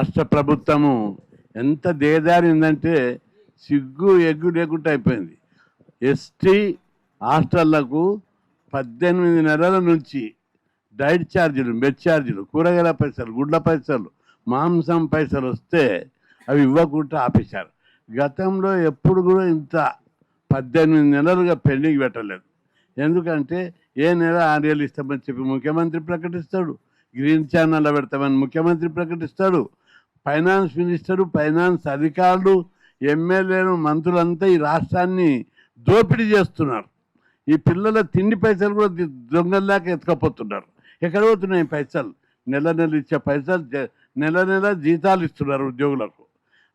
రాష్ట్ర ప్రభుత్వము ఎంత దేదారిందంటే సిగ్గు ఎగ్గు లేకుండా అయిపోయింది. ఎస్టీ హాస్టళ్లకు 18 నెలల నుంచి డైట్ ఛార్జీలు, మెడ్ ఛార్జీలు, కూరగాయల పైసలు, గుడ్ల పైసలు, మాంసం పైసలు వస్తే అవి ఇవ్వకుండా ఆపేశారు. గతంలో ఎప్పుడు కూడా ఇంత 18 నెలలుగా పెండింగ్ పెట్టలేదు. ఎందుకంటే ఏ నెల 6 ఏళ్ళు ఇస్తామని చెప్పి ముఖ్యమంత్రి ప్రకటిస్తాడు, గ్రీన్ ఛానల్లో పెడతామని ముఖ్యమంత్రి ప్రకటిస్తాడు, ఫైనాన్స్ మినిస్టరు, ఫైనాన్స్ అధికారులు, ఎమ్మెల్యేలు, మంత్రులంతా ఈ రాష్ట్రాన్ని దోపిడీ చేస్తున్నారు. ఈ పిల్లల తిండి పైసలు కూడా దొంగల్లాగా ఎత్తుకపోతున్నారు. ఎక్కడ పోతున్నాయి పైసలు? నెల నెల ఇచ్చే పైసలు నెల నెల జీతాలు ఇస్తున్నారు ఉద్యోగులకు.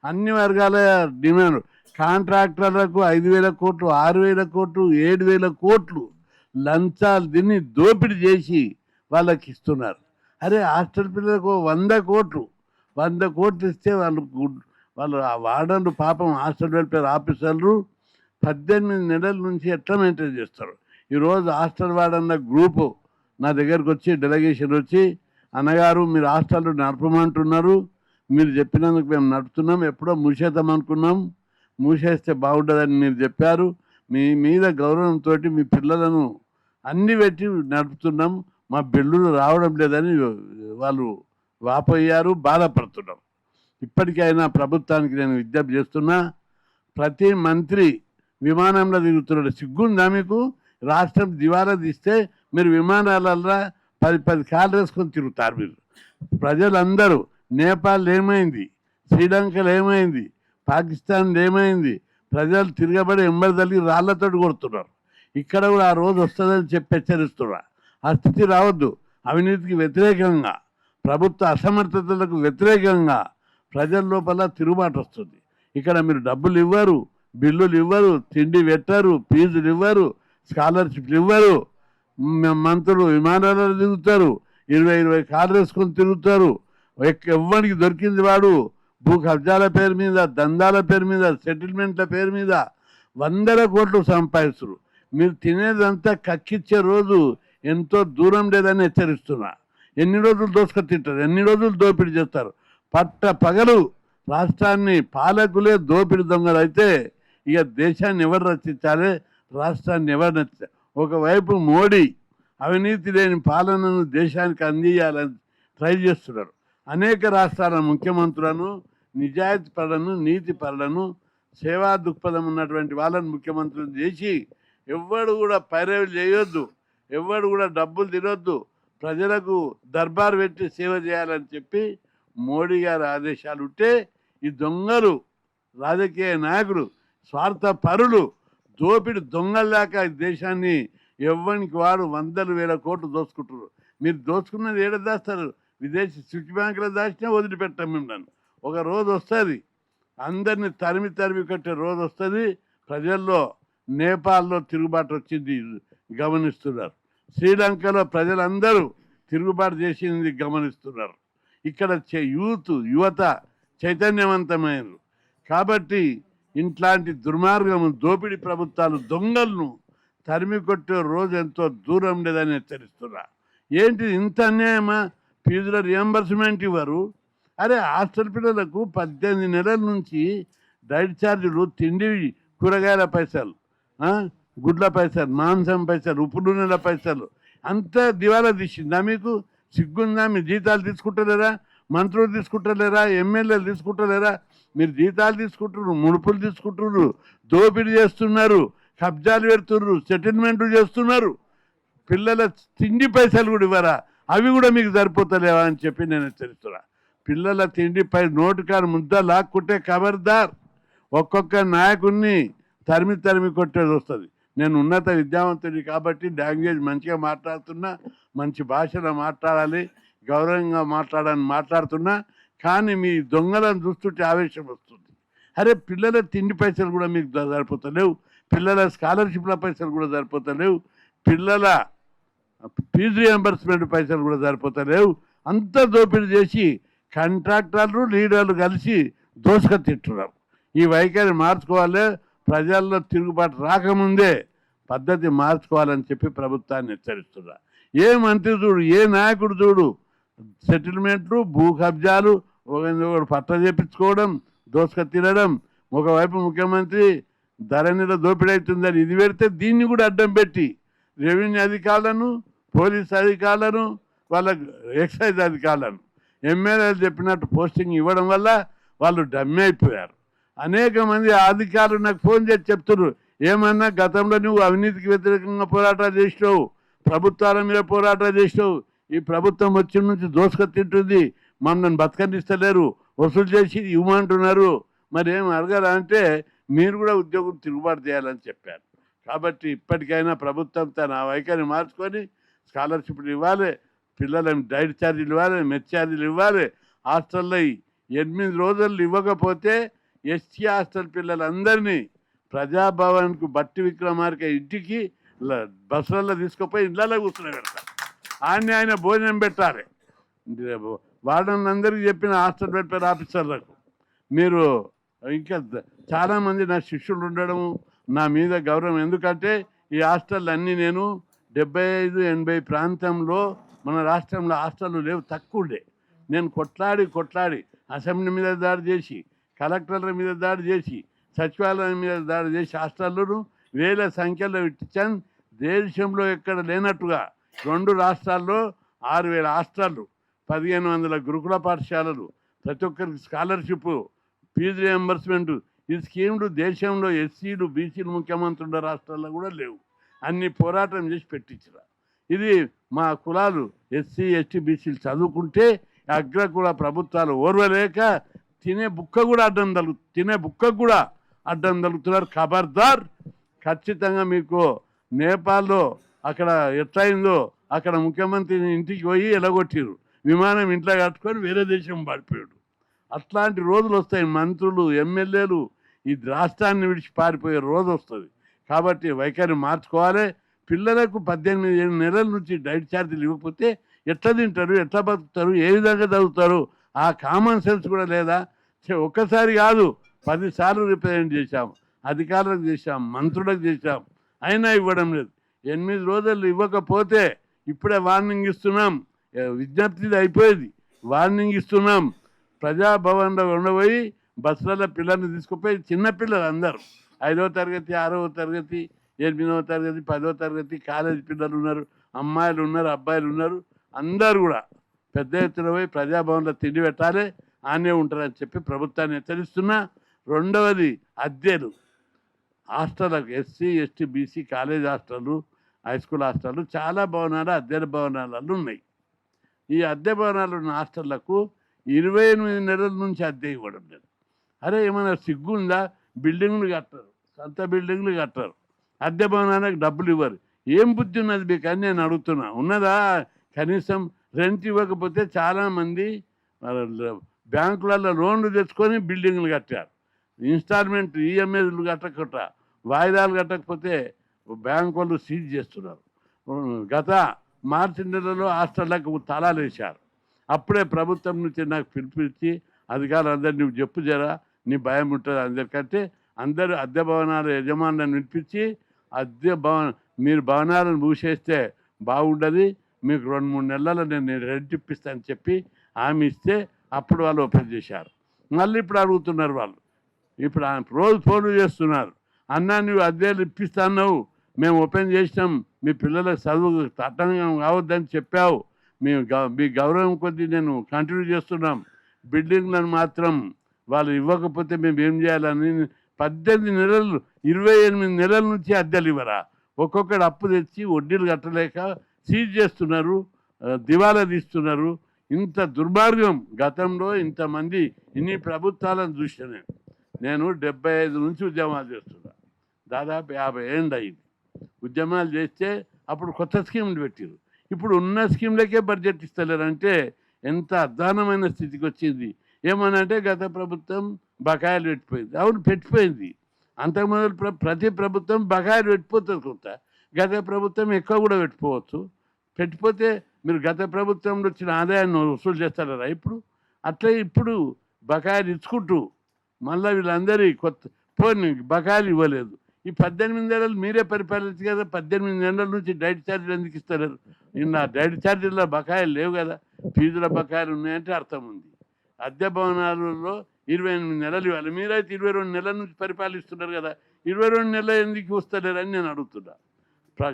అన్ని వర్గాల డిమాండ్. కాంట్రాక్టర్లకు 5,000 కోట్లు, 6,000 కోట్లు, 7,000 కోట్లు లంచాలు తిని దోపిడీ చేసి వాళ్ళకి ఇస్తున్నారు. అరే హాస్టల్ పిల్లలకు 100 కోట్లు ఇస్తే వాళ్ళు వార్డన్లు పాపం హాస్టల్ వెల్ఫేర్ ఆఫీసర్లు 18 నెలల నుంచి ఎట్లా మెయింటైన్ చేస్తారు? ఈరోజు హాస్టల్ వార్డన్ల గ్రూపు నా దగ్గరకు వచ్చి డెలిగేషన్ వచ్చి, అన్నగారు మీరు హాస్టల్ నడపమంటున్నారు, మీరు చెప్పినందుకు మేము నడుపుతున్నాం, ఎప్పుడో మూసేద్దాం అనుకున్నాం, మూసేస్తే బాగుంటుందని మీరు చెప్పారు, మీ మీద గౌరవంతో మీ పిల్లలను అన్ని పెట్టి నడుపుతున్నాం, మా బిల్లులు రావడం లేదని వాళ్ళు వాపోయారు, బాధపడుతున్నాం. ఇప్పటికైనా ప్రభుత్వానికి నేను విజ్ఞప్తి చేస్తున్నా, ప్రతి మంత్రి విమానంలో తిరుగుతున్నాడు. సిగ్గుందా మీకు? రాష్ట్రం దివాలా తీస్తే మీరు విమానాలల్లో 10 కార్లు వేసుకొని తిరుగుతారు. మీరు ప్రజలందరూ నేపాల్ ఏమైంది, శ్రీలంకలో ఏమైంది, పాకిస్తాన్ ఏమైంది, ప్రజలు తిరగబడి ఎంబడి రాళ్లతో కొడుతున్నారు. ఇక్కడ కూడా ఆ రోజు వస్తుందని చెప్పి హెచ్చరిస్తున్నారు. ఆ స్థితి రావద్దు. అవినీతికి వ్యతిరేకంగా, ప్రభుత్వ అసమర్థతలకు వ్యతిరేకంగా ప్రజల లోపల తిరుగుబాటు వస్తుంది. ఇక్కడ మీరు డబ్బులు ఇవ్వరు, బిల్లులు ఇవ్వరు, తిండి పెట్టరు, ఫీజులు ఇవ్వరు, స్కాలర్షిప్లు ఇవ్వరు, మంత్రులు విమానాలలో తిరుగుతారు, 20 కార్లు వేసుకొని తిరుగుతారు. ఎవ్వరికి దొరికింది వాడు భూ కబ్జాల పేరు మీద, దందాల పేరు మీద, సెటిల్మెంట్ల పేరు మీద 100 కోట్లు సంపాదిస్తారు. మీరు తినేదంతా కక్కిచ్చే రోజు ఎంతో దూరం లేదని హెచ్చరిస్తున్నా. ఎన్ని రోజులు దోసుక తింటారు, ఎన్ని రోజులు దోపిడీ చేస్తారు? పట్ట పగలు రాష్ట్రాన్ని పాలకులే దోపిడీ దొంగలు అయితే ఇక దేశాన్ని ఎవరు రక్షించాలి, రాష్ట్రాన్ని ఎవరు రక్షించాలి? ఒకవైపు మోడీ అవినీతి లేని పాలనను దేశానికి అందియాలని ట్రై చేస్తున్నారు. అనేక రాష్ట్రాల ముఖ్యమంత్రులను, నిజాయితీ పరులను, నీతి పరులను, సేవా దృక్పథం ఉన్నటువంటి వాళ్ళని ముఖ్యమంత్రులను చేసి ఎవ్వడు కూడా పైరవి చేయొద్దు, ఎవ్వడు కూడా డబ్బులు తినొద్దు, ప్రజలకు దర్బారు పెట్టి సేవ చేయాలని చెప్పి మోడీ గారి ఆదేశాలు ఉంటే ఈ దొంగలు, రాజకీయ నాయకులు, స్వార్థ పరులు, దోపిడి దొంగల్లాక దేశాన్ని ఎవ్వరికి వాడు 100,000 కోట్లు దోచుకుంటున్నారు. మీరు దోచుకున్నది ఏడ దాస్తారు? విదేశీ స్విచ్ బ్యాంకులో దాచినా వదిలిపెట్టాం మిమ్మల్ని. ఒక రోజు వస్తుంది, అందరినీ తరిమి కట్టే రోజు వస్తుంది. ప్రజల్లో నేపాల్లో తిరుగుబాటు వచ్చింది గమనిస్తున్నారు. శ్రీలంకలో ప్రజలందరూ తిరుగుబాటు చేసింది గమనిస్తున్నారు. ఇక్కడ యువత చైతన్యవంతమైనరు. కాబట్టి ఇట్లాంటి దుర్మార్గము, దోపిడీ ప్రభుత్వాలు, దొంగలను తరిమి కొట్టే రోజు ఎంతో దూరం లేదని హెచ్చరిస్తున్నా. ఏంటి ఇంత అన్యాయమా? ఫీజుల రియంబర్స్మెంట్ ఇవ్వరు. అరే హాస్టల్ పిల్లలకు 18 నెలల నుంచి డైట్ ఛార్జీలు, తిండి, కూరగాయల పైసలు, గుడ్ల పైసలు, మాంసం పైసలు, ఉప్పు నూనెల పైసలు అంతా దివాలా తీసిందా? మీకు సిగ్గుందా? మీరు జీతాలు తీసుకుంటలేరా? మంత్రులు తీసుకుంటలేరా? ఎమ్మెల్యేలు తీసుకుంటలేరా? మీరు జీతాలు తీసుకుంటున్నారు, ముడుపులు తీసుకుంటున్నారు, దోపిడీ చేస్తున్నారు, కబ్జాలు పెడుతున్నారు, సెటిల్మెంట్లు చేస్తున్నారు. పిల్లల తిండి పైసలు కూడా ఇవ్వరా? అవి కూడా మీకు సరిపోతలేవా అని చెప్పి నేను హెచ్చరిస్తున్నా. పిల్లల తిండిపై నోటికారు ముద్ద లాక్కుంటే ఖబర్దార్, ఒక్కొక్క నాయకుడిని తరిమి కొట్టేది వస్తుంది. నేను ఉన్నత విద్యావంతుడి కాబట్టి లాంగ్వేజ్ మంచిగా మాట్లాడుతున్నా, మంచి భాషలో మాట్లాడాలి, గౌరవంగా మాట్లాడుతున్నా. కానీ మీ దొంగలను చూస్తుంటే ఆవేశం వస్తుంది. అరే పిల్లల తిండి పైసలు కూడా మీకు సరిపోతలేవు, పిల్లల స్కాలర్షిప్ల పైసలు కూడా సరిపోతలేవు, పిల్లల ఫీజు రియంబర్స్మెంట్ పైసలు కూడా సరిపోతలేవు. అంతా దోపిడీ చేసి కాంట్రాక్టర్లు, లీడర్లు కలిసి దోసుక తింటున్నారు. ఈ వైఖరి మార్చుకోవాలి. ప్రజల్లో తిరుగుబాటు రాకముందే పద్ధతి మార్చుకోవాలని చెప్పి ప్రభుత్వాన్ని హెచ్చరిస్తున్నారు. ఏ మంత్రి చూడు, ఏ నాయకుడు చూడు, సెటిల్మెంట్లు, భూ కబ్జాలు, ఒకటి పట్ట చేపించుకోవడం, దోసక తినడం, ఒకవైపు ముఖ్యమంత్రి ధరణిలో దోపిడీ అవుతుందని ఇది పెడితే దీన్ని కూడా అడ్డం పెట్టి రెవెన్యూ అధికారులను, పోలీస్ అధికారులను, వాళ్ళ ఎక్సైజ్ అధికారులను ఎమ్మెల్యేలు చెప్పినట్టు పోస్టింగ్ ఇవ్వడం వల్ల వాళ్ళు డమ్మి అయిపోయారు. అనేక మంది అధికారులు నాకు ఫోన్ చేసి చెప్తున్నారు, ఏమన్నా గతంలో నువ్వు అవినీతికి వ్యతిరేకంగా పోరాటాలు చేసినావు, ప్రభుత్వాల మీద పోరాటాలు చేసినావు, ఈ ప్రభుత్వం వచ్చిన నుంచి దోసుక తింటుంది, మమ్మల్ని బతకనిస్తలేరు, వసూలు చేసి ఇవ్వమంటున్నారు, మరి ఏం అడగరా అంటే మీరు కూడా ఉద్యోగం తిరుగుబాటు చేయాలని చెప్పారు. కాబట్టి ఇప్పటికైనా ప్రభుత్వం తన వైఖరి మార్చుకొని స్కాలర్షిప్లు ఇవ్వాలి, పిల్లల డైట్ ఛార్జీలు ఇవ్వాలి, మెస్ ఛార్జీలు ఇవ్వాలి. హాస్టల్లో 8 రోజులు ఇవ్వకపోతే ఎస్సీ హాస్టల్ పిల్లలందరినీ ప్రజాభవన్కు బట్టి విక్రమార్క ఇంటికి బస్సులలో తీసుకుపోయి ఇళ్ళలో కూర్చుని పెడతారు. ఆయన భోజనం పెట్టాలి. వాళ్ళందరికీ చెప్పిన హాస్టల్ వెల్ఫేర్ ఆఫీసర్లకు మీరు ఇంకా చాలామంది నా శిష్యులు ఉండడం నా మీద గౌరవం. ఎందుకంటే ఈ హాస్టల్ అన్నీ నేను 75-80 ప్రాంతంలో మన రాష్ట్రంలో హాస్టళ్ళు లేవు, తక్కువ ఉండే. నేను కొట్లాడి అసెంబ్లీ మీద దాడి చేసి, కలెక్టర్ల మీద దాడి చేసి, సచివాలయం మీద దాడి చేసి హాస్టళ్లను వేల సంఖ్యలో ఇచ్చాను. దేశంలో ఎక్కడ లేనట్టుగా 2 రాష్ట్రాల్లో 6000 హాస్టళ్ళు, 1500 గురుకుల పాఠశాలలు, ప్రతి ఒక్కరికి స్కాలర్షిప్, ఫీజు రియంబర్స్మెంట్, ఈ స్కీములు దేశంలో ఎస్సీలు బీసీలు ముఖ్యమంత్రుల రాష్ట్రాల్లో కూడా లేవు. అన్ని పోరాటం చేసి పెట్టించరా. ఇది మా కులాలు ఎస్సీ ఎస్టీ బీసీలు చదువుకుంటే అగ్రకుల ప్రభుత్వాలు ఓర్వలేక తినే బుక్కకు కూడా అడ్డం తలుగుతున్నారు. ఖబర్దార్, ఖచ్చితంగా మీకు నేపాల్లో అక్కడ ఎట్లయిందో అక్కడ ముఖ్యమంత్రి ఇంటికి పోయి ఎలగొట్టిరు, విమానం ఇంట్లో కట్టుకొని వేరే దేశం పడిపోయాడు. అట్లాంటి రోజులు వస్తాయి. మంత్రులు ఎమ్మెల్యేలు ఈ రాష్ట్రాన్ని విడిచి పారిపోయే రోజు వస్తుంది. కాబట్టి వైఖరి మార్చుకోవాలి. పిల్లలకు 18 నెలల నుంచి డైట్ ఛార్జీలు ఇవ్వకపోతే ఎట్లా తింటారు, ఎట్లా బతుకుతారు, ఏ విధంగా చదువుతారు? ఆ కామన్ సెన్స్ కూడా లేదా? ఒక్కసారి కాదు 10 సార్లు రిప్రజెంట్ చేశాం, అధికారులకు చేశాం, మంత్రులకు చేశాం, అయినా ఇవ్వడం లేదు. 8 రోజులు ఇవ్వకపోతే ఇప్పుడే వార్నింగ్ ఇస్తున్నాం. విజ్ఞప్తి అయిపోయేది, వార్నింగ్ ఇస్తున్నాం. ప్రజాభవన్లో ఉండబోయి బస్సులలో పిల్లల్ని తీసుకుపోయి చిన్నపిల్లలు అందరూ 5వ తరగతి, 6వ తరగతి, 8వ తరగతి, 10వ తరగతి కాలేజీ పిల్లలు ఉన్నారు, అమ్మాయిలు ఉన్నారు, అబ్బాయిలు ఉన్నారు, అందరూ కూడా పెద్ద ఎత్తున పోయి ప్రజాభవన్లో తిండి పెట్టాలి, ఆనే ఉంటారని చెప్పి ప్రభుత్వాన్ని హెచ్చరిస్తున్నా. రెండవది అద్దెలు. హాస్టళ్ళకు ఎస్సీ ఎస్టీ బీసీ కాలేజ్ హాస్టళ్ళు, హై స్కూల్ హాస్టళ్ళు చాలా భవనాలు అద్దెల భవనాలలో ఉన్నాయి. ఈ అద్దె భవనాలు ఉన్న హాస్టళ్లకు 28 నెలల నుంచి అద్దె ఇవ్వడం లేదు. అరే ఏమైనా సిగ్గుందా? బిల్డింగ్లు కట్టరు, సొంత బిల్డింగ్లు కట్టరు, అద్దె భవనానికి డబ్బులు ఇవ్వరు. ఏం బుద్ధి ఉన్నది మీకు అని నేను అడుగుతున్నా. ఉన్నదా? కనీసం రెంట్ ఇవ్వకపోతే చాలామంది బ్యాంకులలో లోన్లు తెచ్చుకొని బిల్డింగ్లు కట్టారు. ఇన్స్టాల్మెంట్ ఈఎంఐలు కట్టకుండా వాయిదాలు కట్టకపోతే బ్యాంకు వాళ్ళు సీజ్ చేస్తున్నారు. గత మార్చి నెలలో హాస్టళ్లకు తాళాలు వేశారు. అప్పుడే ప్రభుత్వం నుంచి నాకు పిలిపించి అధికారులందరూ నువ్వు చెప్పు జరా, నీ భయం ఉంటుంది అందరికంటే, అందరూ అద్దె భవనాల యజమానులను వినిపించి మీరు భవనాలను మూసేస్తే బాగుండదు, మీకు 2-3 నెలల్లో నేను రెంట్ ఇప్పిస్తానని చెప్పి హామీ ఇస్తే అప్పుడు వాళ్ళు ఓపెన్ చేశారు. మళ్ళీ ఇప్పుడు అడుగుతున్నారు వాళ్ళు. ఇప్పుడు రోజు ఫోన్లు చేస్తున్నారు, అన్నా నువ్వు అద్దెలు ఇప్పిస్తాన్నావు, మేము ఓపెన్ చేసినాం, మీ పిల్లలకు చదువు తట్టంగా కావద్దని చెప్పావు, మీ గౌరవం కొద్దీ నేను కంటిన్యూ చేస్తున్నాం, బిల్డింగ్లను మాత్రం వాళ్ళు ఇవ్వకపోతే మేము ఏం చేయాలని 18 నెలలు 28 నెలల నుంచి అద్దెలు ఇవ్వరా? ఒక్కొక్కడు అప్పు తెచ్చి వడ్డీలు కట్టలేక సీజ్ చేస్తున్నారు, దివాలా తీస్తున్నారు. ఇంత దుర్మార్గం గతంలో ఇంతమంది ఇన్ని ప్రభుత్వాలను చూసాను. నేను 75 నుంచి ఉద్యమాలు చేస్తున్నా, దాదాపు 50 ఏళ్ళు అయింది. ఉద్యమాలు చేస్తే అప్పుడు కొత్త స్కీములు పెట్టారు, ఇప్పుడు ఉన్న స్కీమ్లకే బడ్జెట్ ఇస్తలేరంటే ఎంత అధ్వానమైన స్థితికి వచ్చింది. ఏమనంటే గత ప్రభుత్వం బకాయిలు పెట్టిపోయింది. అవును, పెట్టిపోయింది. అంతకుముందు ప్రతి ప్రభుత్వం బకాయిలు పెట్టిపోతుంది కొంత, గత ప్రభుత్వం ఎక్కువ కూడా పెట్టిపోతే మీరు గత ప్రభుత్వంలో వచ్చిన ఆదాయాన్ని వసూలు చేస్తారా ఇప్పుడు? అట్లా ఇప్పుడు బకాయిలు ఇచ్చుకుంటూ మళ్ళీ వీళ్ళందరి పోనీ బకాయిలు ఇవ్వలేదు. ఈ 18 నెలలు మీరే పరిపాలించు కదా, 18 నెలల నుంచి డైట్ ఛార్జీలు ఎందుకు ఇస్తారు? నిన్న డైట్ ఛార్జీల్లో బకాయిలు లేవు కదా, ఫీజుల బకాయిలు ఉన్నాయంటే అర్థం ఉంది. అద్దె భవనాలలో 28 నెలలు ఇవ్వాలి. మీరైతే 22 నెలల నుంచి పరిపాలిస్తున్నారు కదా, 22 నెలలు ఎందుకు వస్తలేరని నేను అడుగుతున్నా.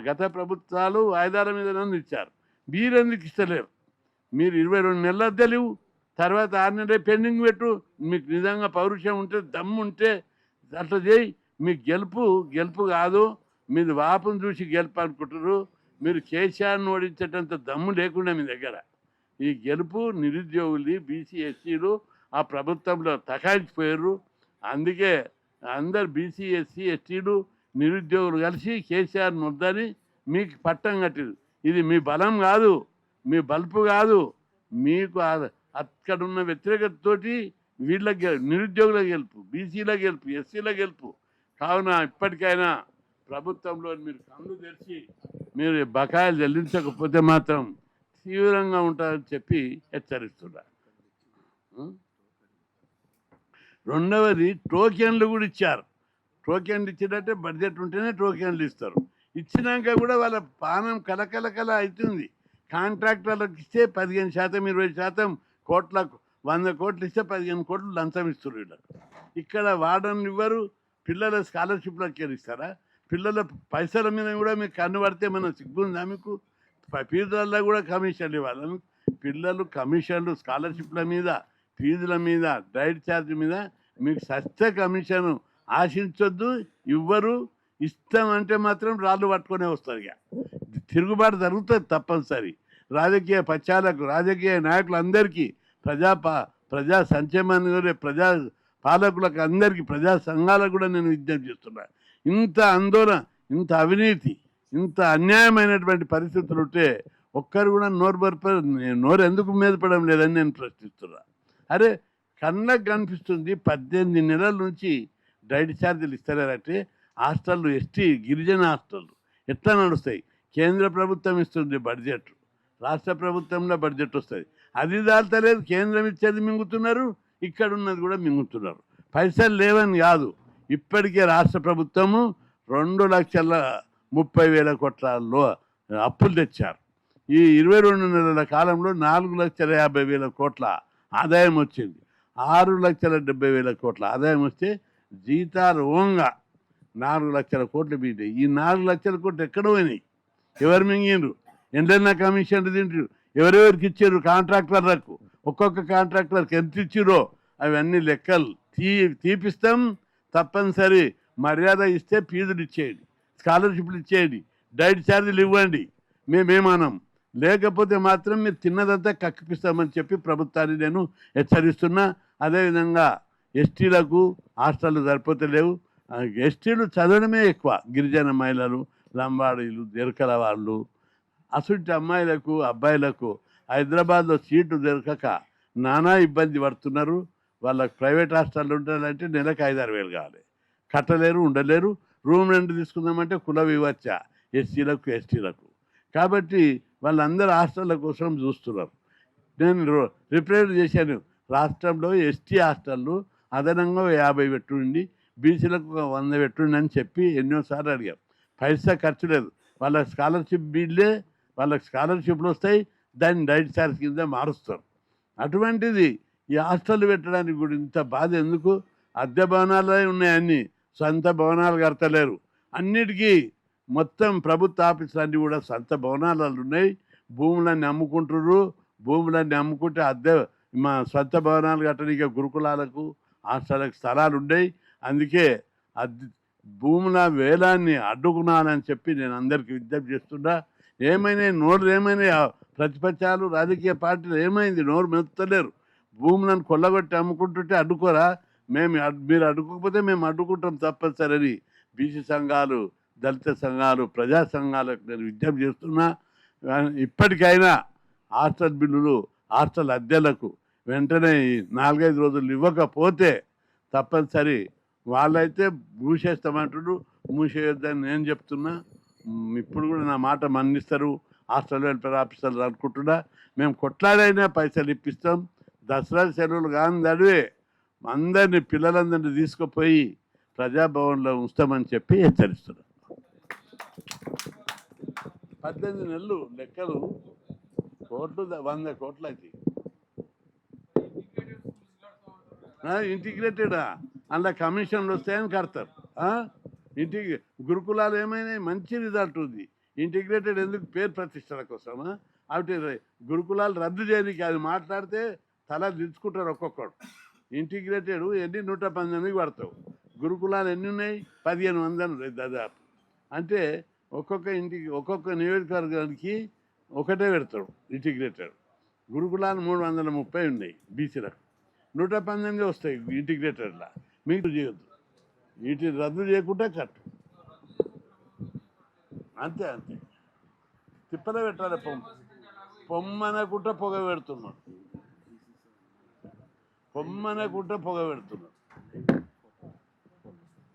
గత ప్రభుత్వాలు వాయిదాల మీద నన్ను ఇచ్చారు, మీరెందుకు ఇస్తలేరు? మీరు 22 నెలల అద్దెలు, తర్వాత 6 నెలలు పెండింగ్ పెట్టు. మీకు నిజంగా పౌరుషం ఉంటే, దమ్ము ఉంటే అట్లా చేయి. మీ గెలుపు కాదు, మీరు వాపును చూసి గెలుపు అనుకుంటారు. మీరు కేసీఆర్ను ఓడించేటంత దమ్ము లేకుండా మీ దగ్గర. ఈ గెలుపు నిరుద్యోగులు, బీసీ ఎస్సీలు ఆ ప్రభుత్వంలో తకాయించిపోయారు. అందుకే అందరు బీసీ ఎస్సీ ఎస్టీలు నిరుద్యోగులు కలిసి కేసీఆర్ను వద్దని మీకు పట్టం కట్టిరు. ఇది మీ బలం కాదు, మీ బల్పు కాదు, మీకు అక్కడున్న వ్యతిరేకతతోటి వీళ్ళకి నిరుద్యోగుల గెలుపు, బీసీల గెలుపు, ఎస్సీల గెలుపు. కావున ఇప్పటికైనా ప్రభుత్వంలో మీరు కళ్ళు తెరిచి మీరు బకాయిలు చెల్లించకపోతే మాత్రం తీవ్రంగా ఉంటారని చెప్పి హెచ్చరిస్తున్నారు. రెండవది, టోకెన్లు కూడా ఇచ్చారు. టోకెన్లు ఇచ్చినట్టే బడ్జెట్ ఉంటేనే టోకెన్లు ఇస్తారు. ఇచ్చినాక కూడా వాళ్ళ పానం కలకలకల అవుతుంది. కాంట్రాక్టర్లకు ఇస్తే 15%, 20% కోట్లకు 100 కోట్లు ఇస్తే 15 కోట్లు లంచం ఇస్తారు వీళ్ళకు. ఇక్కడ వార్డన్లు ఇవ్వరు. పిల్లల స్కాలర్షిప్లకు ఇస్తారా? పిల్లల పైసల మీద కూడా మీకు కన్ను పడితే మన సిగ్గుందా మీకు? ఫీజులలో కూడా కమిషన్లు ఇవ్వాలి. పిల్లలు కమిషన్లు, స్కాలర్షిప్ల మీద, ఫీజుల మీద, డైట్ ఛార్జ్ మీద మీకు సస్త కమిషన్ ఆశించొద్దు. ఇవ్వరు. ఇస్తామంటే మాత్రం రాళ్ళు పట్టుకునే వస్తారు. ఇక తిరుగుబాటు జరుగుతుంది తప్పనిసరి. రాజకీయ పక్షాలకు, రాజకీయ నాయకులందరికీ, ప్రజా సంక్షేమాన్ని, ప్రజా పాలకులకు అందరికీ, ప్రజా సంఘాలకు కూడా నేను విజ్ఞప్తి చేస్తున్నాను. ఇంత ఆందోళన, ఇంత అవినీతి, ఇంత అన్యాయమైనటువంటి పరిస్థితులు ఉంటే ఒక్కరు కూడా నోరు ఎందుకు మీదపడడం లేదని నేను ప్రశ్నిస్తున్నా. అరే, కళ్ళకు కనిపిస్తుంది 18 నెలల నుంచి డైట్ ఛార్జీలు ఇస్తలేరంటే హాస్టళ్ళు, ఎస్టీ గిరిజన హాస్టళ్ళు ఎట్లా నడుస్తాయి? కేంద్ర ప్రభుత్వం ఇస్తుంది బడ్జెట్, రాష్ట్ర ప్రభుత్వంలో బడ్జెట్ వస్తుంది, అది దాల్తలేదు. కేంద్రం ఇచ్చేది మింగుతున్నారు, ఇక్కడ ఉన్నది కూడా మింగుతున్నారు. పైసలు లేవని కాదు, ఇప్పటికే రాష్ట్ర ప్రభుత్వము 2,30,000 కోట్ల అప్పులు తెచ్చారు. ఈ 22 నెలల కాలంలో 4,50,000 కోట్ల ఆదాయం వచ్చింది. 6,70,000 కోట్ల ఆదాయం వస్తే జీతాలు ఓంగా 4 లక్షల కోట్లు బీటాయి. ఈ 4 లక్షల కోట్లు ఎక్కడ పోయినాయి? ఎవరు మింగిండ్రు? ఎంతైనా కమిషన్లు తింటారు. ఎవరెవరికి ఇచ్చారు? కాంట్రాక్టర్లకు. ఒక్కొక్క కాంట్రాక్టర్కి ఎంత ఇచ్చిరో అవన్నీ లెక్కలు తీపిస్తాం. తప్పనిసరి మర్యాద ఇస్తే ఫీజులు ఇచ్చేయండి, స్కాలర్షిప్లు ఇచ్చేయండి, డైట్ ఛార్జీలు ఇవ్వండి, మేమేమనం. లేకపోతే మాత్రం మీరు తిన్నదంతా కక్కిపిస్తామని చెప్పి ప్రభుత్వాన్ని నేను హెచ్చరిస్తున్నా. అదేవిధంగా ఎస్టీలకు హాస్టళ్ళు సరిపోతలేవు. ఎస్టీలు చదవడమే ఎక్కువ. గిరిజన మహిళలు, లంబాడీలు, దెరకల వాళ్ళు, అసుంటి అమ్మాయిలకు, అబ్బాయిలకు హైదరాబాద్లో సీటు దొరకక నానా ఇబ్బంది పడుతున్నారు. వాళ్ళకి ప్రైవేట్ హాస్టళ్ళు ఉండాలంటే నెలకు 5-6 వేలు కావాలి. కట్టలేరు, ఉండలేరు. రూమ్ రెంట్ తీసుకుందామంటే కుల వివచ్చ ఎస్సీలకు, ఎస్టీలకు. కాబట్టి వాళ్ళందరూ హాస్టళ్ళ కోసం చూస్తున్నారు. నేను రిప్రజెంట్ చేశాను. రాష్ట్రంలో ఎస్టీ హాస్టళ్ళు అదనంగా 50 పెట్టుండి, బీసీలకు 100 పెట్టుండి అని చెప్పి ఎన్నోసార్లు అడిగాం. పైసా ఖర్చు లేదు. వాళ్ళ స్కాలర్షిప్ బిల్లే, వాళ్ళకి స్కాలర్షిప్లు వస్తాయి, దాన్ని డైట్ ఛార్జ్ కింద మారుస్తారు. అటువంటిది ఈ హాస్టల్ పెట్టడానికి కూడా ఇంత బాధ ఎందుకు? అద్దె భవనాలే ఉన్నాయన్నీ, సొంత భవనాలు కడతలేరు. అన్నిటికీ మొత్తం ప్రభుత్వ ఆఫీసులన్నీ కూడా సొంత భవనాలు ఉన్నాయి. భూములన్నీ అమ్ముకుంటున్నారు. భూములన్నీ అమ్ముకుంటే మా సొంత భవనాలు కట్టడానికి గురుకులాలకు, హాస్టళ్ళకు స్థలాలు ఉన్నాయి. అందుకే భూముల వేలాన్ని అడ్డుకున్నానని చెప్పి నేను అందరికీ విజ్ఞప్తి చేస్తున్నా. ఏమైనా ప్రతిపక్షాలు, రాజకీయ పార్టీలు ఏమైంది? నోరు మెత్తలేరు. భూములను కొల్లగొట్టి అమ్ముకుంటుంటే అడ్డుకోరా? మీరు అడ్డుకోకపోతే మేము అడ్డుకుంటాం తప్పనిసరి. బీసీ సంఘాలు, దళిత సంఘాలు, ప్రజా సంఘాలకు నేను విజ్ఞప్తి చేస్తున్నా. ఇప్పటికైనా హాస్టల్ బిల్లులు, హాస్టల్ అద్దెలకు వెంటనే 4-5 రోజులు ఇవ్వకపోతే తప్పనిసరి వాళ్ళైతే మూసేస్తామంటున్నారు. మూసేయొద్దని నేను చెప్తున్నా. ఇప్పుడు కూడా నా మాట మన్నిస్తారు హాస్టల్ వెల్ఫేర్ ఆఫీసర్లు అనుకుంటున్నా. మేము కొట్లాడైనా పైసలు ఇప్పిస్తాం. దసరా సెలవులు కానీ అడివే అందరినీ, పిల్లలందరినీ తీసుకుపోయి ప్రజాభవన్లో ఉంచుతామని చెప్పి హెచ్చరిస్తున్నాం. 18 నెలలు లెక్కలు, కోట్లు 100 కోట్లు అయితే ఇంటిగ్రేటెడా అందులో కమిషన్లు వస్తాయని కడతారు. ఇంటికి గురుకులాలు ఏమైనా మంచి రిజల్ట్ ఉంది. ఇంటిగ్రేటెడ్ ఎందుకు పేరు ప్రతిష్టల కోసమా? అవి గురుకులాలు రద్దు చేయడానికి అది మాట్లాడితే తల దించుకుంటారు ఒక్కొక్కడు. ఇంటిగ్రేటెడ్ ఎన్ని 118 పడతావు. గురుకులాలు ఎన్ని ఉన్నాయి? 1500 దాదాపు. అంటే ఒక్కొక్క ఇంటికి ఒక్కొక్క నియోజకవర్గానికి ఒకటే పెడతాడు ఇంటిగ్రేటెడ్. గురుకులాలు 330 ఉన్నాయి బీసీలకు. 118 వస్తాయి ఇంటిగ్రేటెడ్లా. మీకు చేయొద్దు. వీటిని రద్దు చేయకుండా కట్టు. అంతే అంతే. తిప్పలే పెట్టాలి. పొమ్మనకుంట పొగ పెడుతున్నాడు. పొమ్మనకుంట పొగ పెడుతున్నాడు.